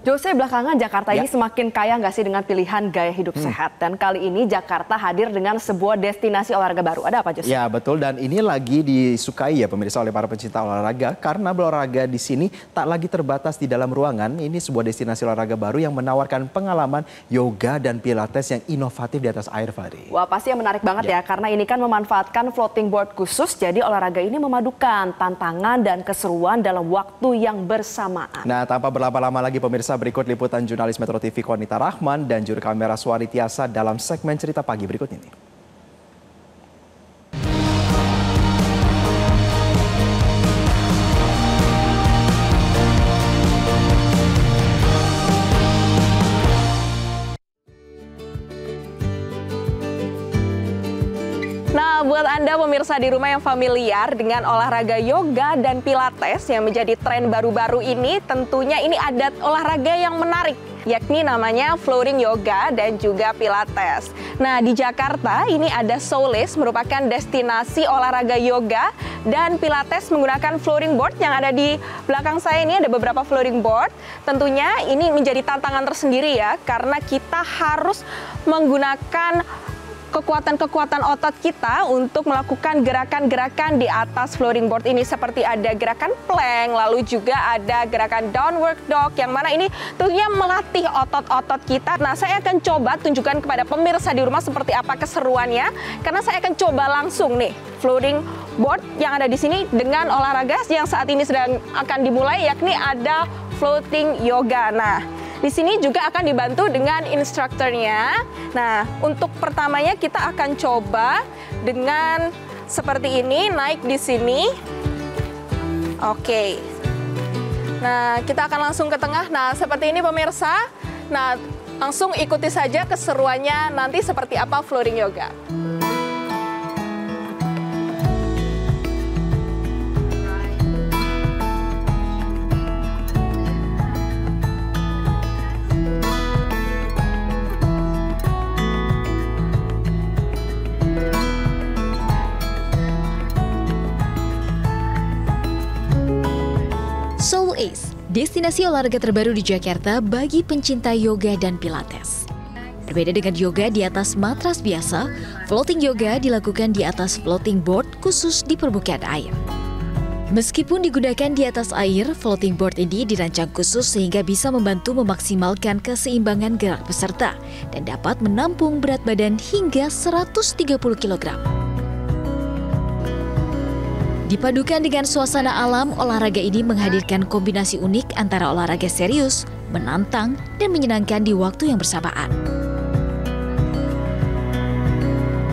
Jose, belakangan Jakarta ini semakin kaya nggak sih dengan pilihan gaya hidup sehat? Dan kali ini Jakarta hadir dengan sebuah destinasi olahraga baru. Ada apa, Jose? Ya, betul. Dan ini lagi disukai ya pemirsa oleh para pencinta olahraga. Karena berolahraga di sini tak lagi terbatas di dalam ruangan. Ini sebuah destinasi olahraga baru yang menawarkan pengalaman yoga dan pilates yang inovatif di atas air, Fadli. Wah, pasti yang menarik banget ya. Karena ini kan memanfaatkan floating board khusus. Jadi olahraga ini memadukan tantangan dan keseruan dalam waktu yang bersamaan. Nah, tanpa berlama-lama lagi pemirsa, berikut liputan jurnalis Metro TV Konita Rahman dan juru kamera Suari Tiasa dalam segmen Cerita Pagi berikut ini. Nah, buat Anda pemirsa di rumah yang familiar dengan olahraga yoga dan pilates yang menjadi tren baru-baru ini, tentunya ini ada olahraga yang menarik, yakni namanya floating yoga dan juga pilates. Nah, di Jakarta ini ada Soulis, merupakan destinasi olahraga yoga dan pilates menggunakan floating board. Yang ada di belakang saya ini ada beberapa floating board. Tentunya ini menjadi tantangan tersendiri ya, karena kita harus menggunakan kekuatan-kekuatan otot kita untuk melakukan gerakan-gerakan di atas floating board ini, seperti ada gerakan plank, lalu juga ada gerakan downward dog, yang mana ini tentunya melatih otot-otot kita. Nah, saya akan coba tunjukkan kepada pemirsa di rumah seperti apa keseruannya, karena saya akan coba langsung nih floating board yang ada di sini dengan olahraga yang saat ini sedang akan dimulai, yakni ada floating yoga. Nah, di sini juga akan dibantu dengan instrukturnya. Nah, untuk pertamanya kita akan coba dengan seperti ini, naik di sini. Oke. Nah, kita akan langsung ke tengah. Nah, seperti ini pemirsa. Nah, langsung ikuti saja keseruannya nanti seperti apa floating yoga. Soulis, destinasi olahraga terbaru di Jakarta bagi pencinta yoga dan pilates. Berbeda dengan yoga di atas matras biasa, floating yoga dilakukan di atas floating board khusus di permukaan air. Meskipun digunakan di atas air, floating board ini dirancang khusus sehingga bisa membantu memaksimalkan keseimbangan gerak peserta dan dapat menampung berat badan hingga 130 kg. Dipadukan dengan suasana alam, olahraga ini menghadirkan kombinasi unik antara olahraga serius, menantang, dan menyenangkan di waktu yang bersamaan.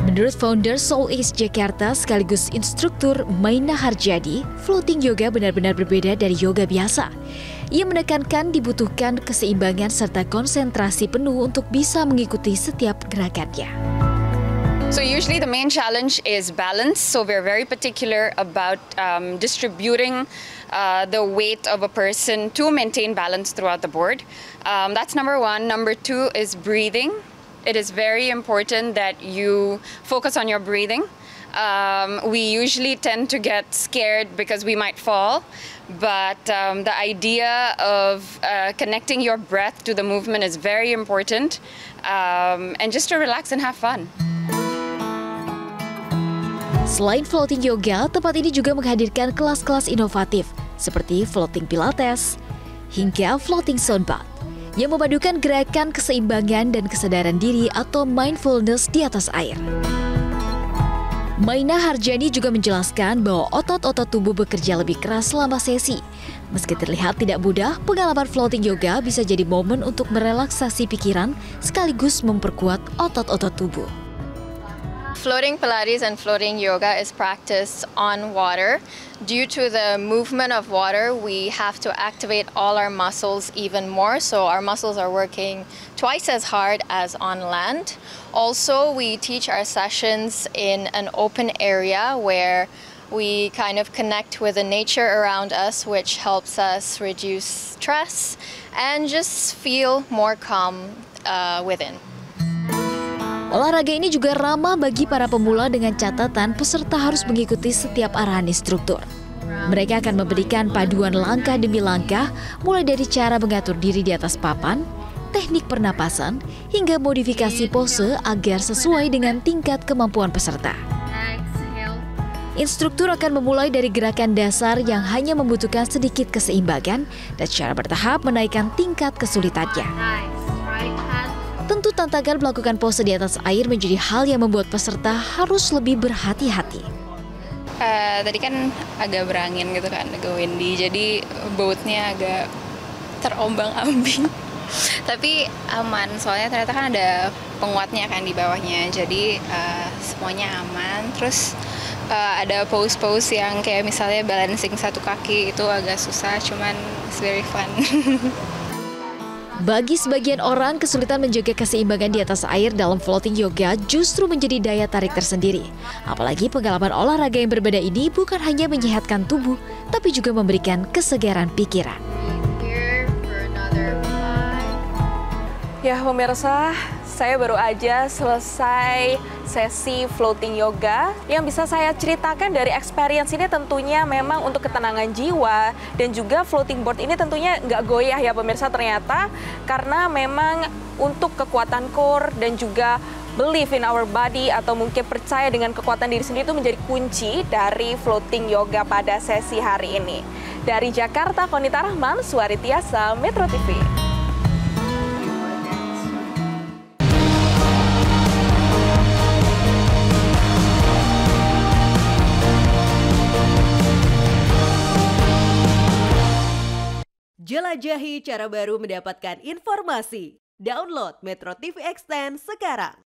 Menurut founder Soulis Jakarta sekaligus instruktur Maina Harjadi, floating yoga benar-benar berbeda dari yoga biasa. Ia menekankan dibutuhkan keseimbangan serta konsentrasi penuh untuk bisa mengikuti setiap gerakannya. So usually the main challenge is balance. So we're very particular about distributing the weight of a person to maintain balance throughout the board. That's number one. Number two is breathing. It is very important that you focus on your breathing. We usually tend to get scared because we might fall, but the idea of connecting your breath to the movement is very important, and just to relax and have fun. Selain floating yoga, tempat ini juga menghadirkan kelas-kelas inovatif seperti floating pilates hingga floating soundbath yang memadukan gerakan keseimbangan dan kesadaran diri atau mindfulness di atas air. Maina Harjani juga menjelaskan bahwa otot-otot tubuh bekerja lebih keras selama sesi. Meski terlihat tidak mudah, pengalaman floating yoga bisa jadi momen untuk merelaksasi pikiran sekaligus memperkuat otot-otot tubuh. Floating Pilates and floating yoga is practiced on water. Due to the movement of water, we have to activate all our muscles even more, so our muscles are working twice as hard as on land. Also, we teach our sessions in an open area where we kind of connect with the nature around us, which helps us reduce stress and just feel more calm within. Olahraga ini juga ramah bagi para pemula dengan catatan peserta harus mengikuti setiap arahan instruktur. Mereka akan memberikan paduan langkah demi langkah, mulai dari cara mengatur diri di atas papan, teknik pernapasan, hingga modifikasi pose agar sesuai dengan tingkat kemampuan peserta. Instruktur akan memulai dari gerakan dasar yang hanya membutuhkan sedikit keseimbangan dan secara bertahap menaikkan tingkat kesulitannya. Tentu tantangan melakukan pose di atas air menjadi hal yang membuat peserta harus lebih berhati-hati. Tadi kan agak berangin gitu kan, agak windy, jadi boatnya agak terombang-ambing. Tapi aman, soalnya ternyata kan ada penguatnya kan di bawahnya, jadi semuanya aman. Terus ada pose-pose yang kayak misalnya balancing satu kaki itu agak susah, cuman it's very fun. Bagi sebagian orang, kesulitan menjaga keseimbangan di atas air dalam floating yoga justru menjadi daya tarik tersendiri. Apalagi pengalaman olahraga yang berbeda ini bukan hanya menyehatkan tubuh, tapi juga memberikan kesegaran pikiran. Ya pemirsa, saya baru aja selesai sesi floating yoga. Yang bisa saya ceritakan dari experience ini tentunya memang untuk ketenangan jiwa, dan juga floating board ini tentunya nggak goyah ya pemirsa ternyata, karena memang untuk kekuatan core dan juga believe in our body atau mungkin percaya dengan kekuatan diri sendiri itu menjadi kunci dari floating yoga pada sesi hari ini. Dari Jakarta, Konita Rahman, Suari Tiasa, Metro TV. Jelajahi cara baru mendapatkan informasi. Download Metro TV Extend sekarang.